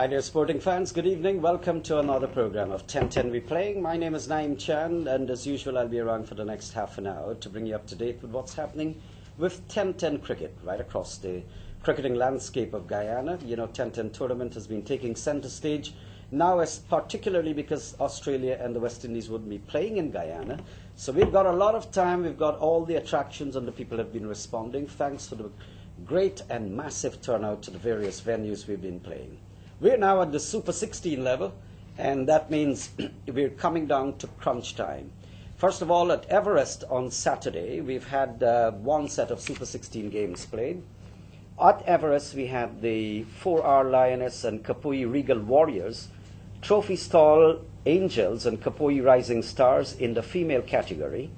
dear sporting fans, good evening. Welcome to another program of 10-10 We Playing. My name is Naeem Chan, and as usual I'll be around for the next half an hour to bring you up to date with what's happening with 10-10 cricket right across the cricketing landscape of Guyana. You know, 10-10 tournament has been taking centre stage now, as particularly because Australia and the West Indies wouldn't be playing in Guyana. So we've got a lot of time, we've got all the attractions, and the people have been responding thanks to the great and massive turnout to the various venues we've been playing. We're now at the Super 16 level, and that means we're coming down to crunch time. First of all, at Everest on Saturday, we've had one set of Super 16 games played. At Everest, we had the 4R Lioness and Kapui Regal Warriors, Trophy Stall Angels and Kapui Rising Stars in the female category.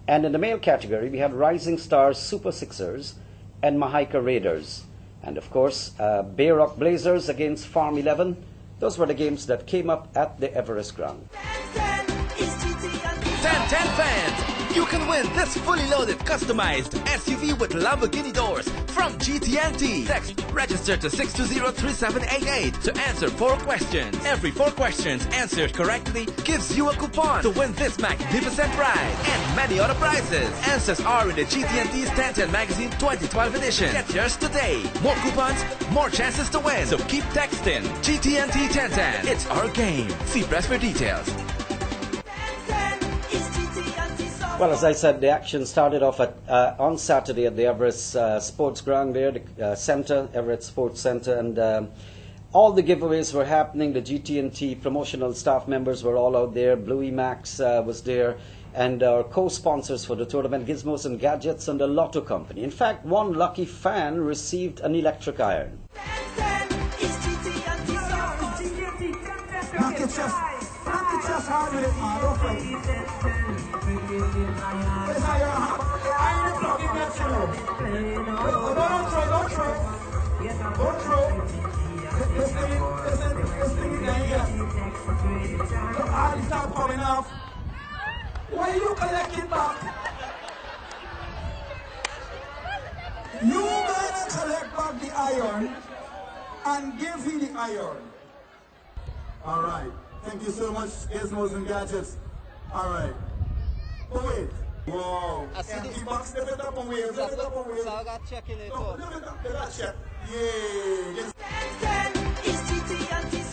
And in the male category, we had Rising Stars Super Sixers and Mahaika Raiders. And of course, Bay Rock Blazers against Farm 11. Those were the games that came up at the Everest ground. 10-10 fans, you can win this fully loaded, customized SUV with Lamborghini doors from GT&T. Text register to 620-3788 to answer 4 questions. Every 4 questions answered correctly gives you a coupon to win this magnificent ride and many other prizes. Answers are in the GT&T's 10-10 Magazine 2012 edition. Get yours today. More coupons, more chances to win. So keep texting. GT&T 10-10. It's our game. See press for details. Well, as I said, the action started off on Saturday at the Everest Sports Ground there, the centre, Everest Sports Centre, and all the giveaways were happening. The GT&T promotional staff members were all out there. Bluey Max was there, and our co-sponsors for the tournament, Gizmos and Gadgets and the Lotto Company. In fact, one lucky fan received an electric iron. Why you collect it back? You gonna collect back the iron and give me the iron. All right. Thank you so much, Gizmos and Gadgets. All right. Oh, wait. Wow. The box, lift it up and wave. Lift it up and wave. So I got checking it up. Lift it up. They got check. Yeah.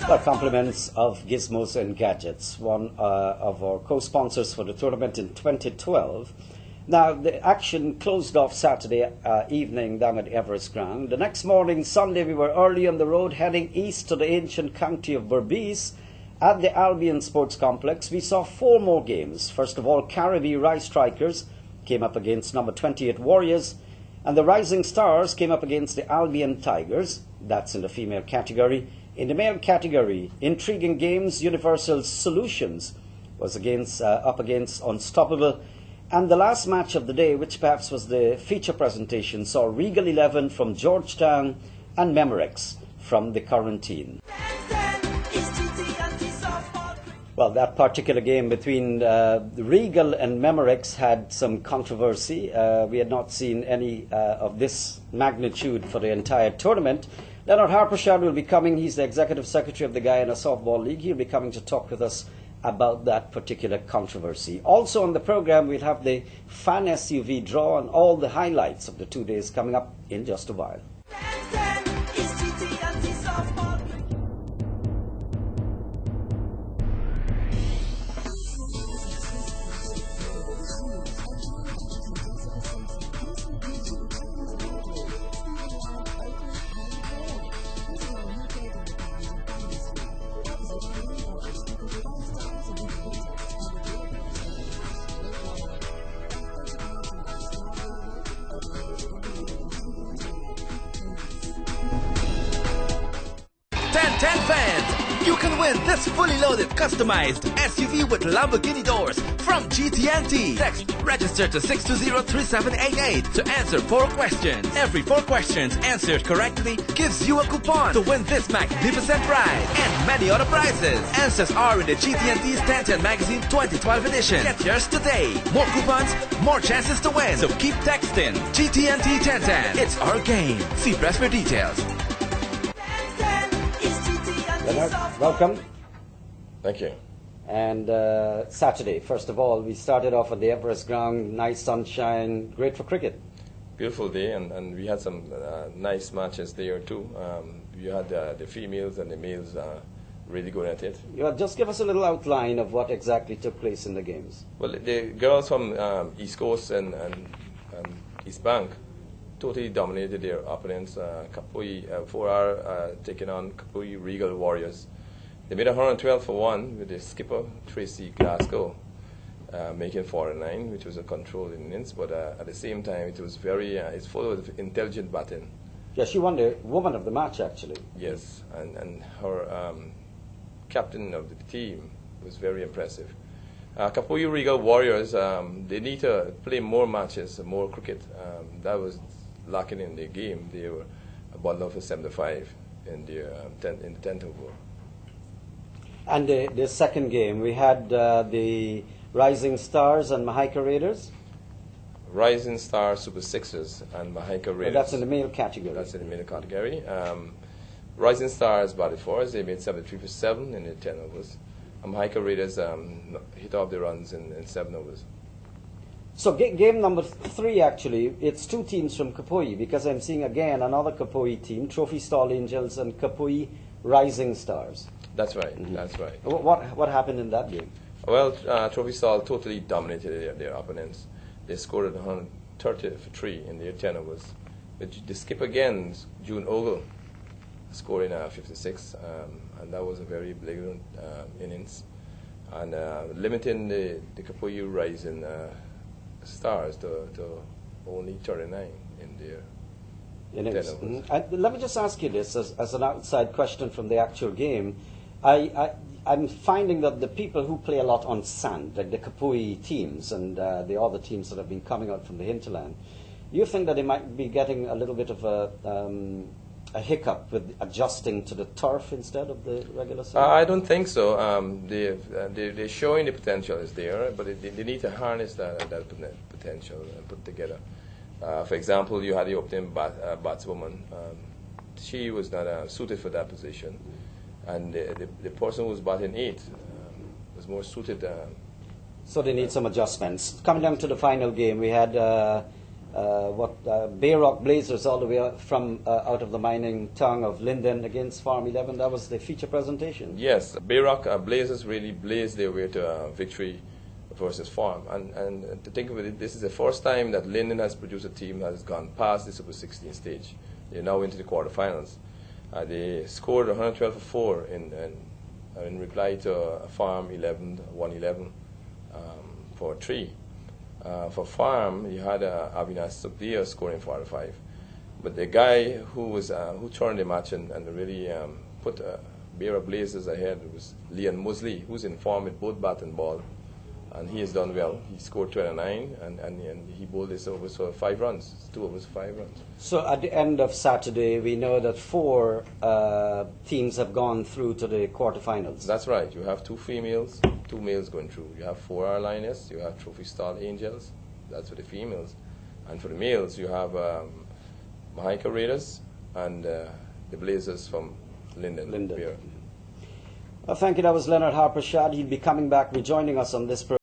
Well, compliments of Gizmos and Gadgets, one of our co-sponsors for the tournament in 2012. Now, the action closed off Saturday evening down at Everest Ground. The next morning, Sunday, we were early on the road heading east to the ancient county of Berbice. At the Albion Sports Complex, we saw 4 more games. First of all, Caribbean Rice Strikers came up against number 28 Warriors, and the Rising Stars came up against the Albion Tigers. That's in the female category. In the male category, Intriguing Games Universal Solutions was up against Unstoppable. And the last match of the day, which perhaps was the feature presentation, saw Regal 11 from Georgetown and Memorex from the Quarantine. Well, that particular game between Regal and Memorex had some controversy. We had not seen any of this magnitude for the entire tournament. Leonard Harpershad will be coming. He's the Executive Secretary of the Guyana Softball League. He'll be coming to talk with us about that particular controversy. Also on the program, we'll have the fan SUV draw and all the highlights of the 2 days coming up in just a while. Fans, you can win this fully loaded, customized SUV with Lamborghini doors from GT&T. Text register to 620-3788 to answer 4 questions. Every 4 questions answered correctly gives you a coupon to win this magnificent ride and many other prizes. Answers are in the GT&T's 10-10 Magazine 2012 edition. Get yours today. More coupons, more chances to win. So keep texting. GT&T 10-10. It's our game. See press for details. Leonard, welcome. Thank you. And Saturday, first of all, we started off at the Everest ground, nice sunshine, great for cricket. Beautiful day, and we had some nice matches there too. You had the females and the males really good at it. Yeah, just give us a little outline of what exactly took place in the games. Well, the girls from East Coast and East Bank totally dominated their opponents. Kapui, 4R taking on Kapui Regal Warriors. They made 112 for 1 with the skipper, Tracy Glasgow, making 49, which was a controlled innings, but at the same time it was very, it's full of intelligent batting. Yeah, she won the woman of the match, actually. Yes, and her captain of the team was very impressive. Kapui Regal Warriors, they need to play more matches, more cricket. That was lacking in the game. They were a bundle for 75 in the 10th over. And the second game, we had the Rising Stars and Mahaika Raiders. Rising Stars, Super Sixers, and Mahaika Raiders. Well, that's in the male category. That's in the male category. Rising Stars batted for us. They made 73 for 7 in the 10 overs. And Mahaika Raiders hit off the runs in 7 overs. So game number 3, actually, it's two teams from Kapui, because I'm seeing again another Kapui team, Trophy Stall Angels and Kapui Rising Stars. That's right. Mm-hmm. That's right. What happened in that game? Well, Trophy Stall totally dominated their opponents. They scored 130 for 3 in their 10 overs. The skip again, June Ogle, scoring 56, and that was a very blatant innings, and limiting the Kapui Rising Stars to only 39 in their 10 overs. Mm-hmm. Let me just ask you this as an outside question from the actual game. I'm finding that the people who play a lot on sand, like the Kapui teams and the other teams that have been coming out from the hinterland, you think that they might be getting a little bit of a hiccup with adjusting to the turf instead of the regular sand? I don't think so. They're showing the potential is there, but they need to harness that potential and put together. For example, you had the opening batswoman. She was not suited for that position. And the person who was batting 8 was more suited. So they need some adjustments. Coming down to the final game, we had Bay Rock Blazers all the way from out of the mining tongue of Linden against Farm 11. That was the feature presentation. Yes, Bay Rock Blazers really blazed their way to victory versus Farm. And to think of it, this is the first time that Linden has produced a team that has gone past the Super 16 stage. They're now into the quarterfinals. They scored 112 for 4 in reply to Farm 111 for 3. For Farm, you had Avinash Subdia scoring 45. But the guy who turned the match and really put Beira Blazers ahead was Leon Mosley, who's in form with both bat and ball. And he has done well. He scored 29, and he bowled this overs for 5 runs. 2 overs, 5 runs. So at the end of Saturday, we know that 4 teams have gone through to the quarterfinals. That's right. You have 2 females, 2 males going through. You have 4R Lioness, you have Trophy Stall Angels. That's for the females. And for the males, you have Mahaika Raiders and the Blazers from Linden. Thank you. That was Leonard Harper-Shad. He'll be coming back, rejoining us on this program.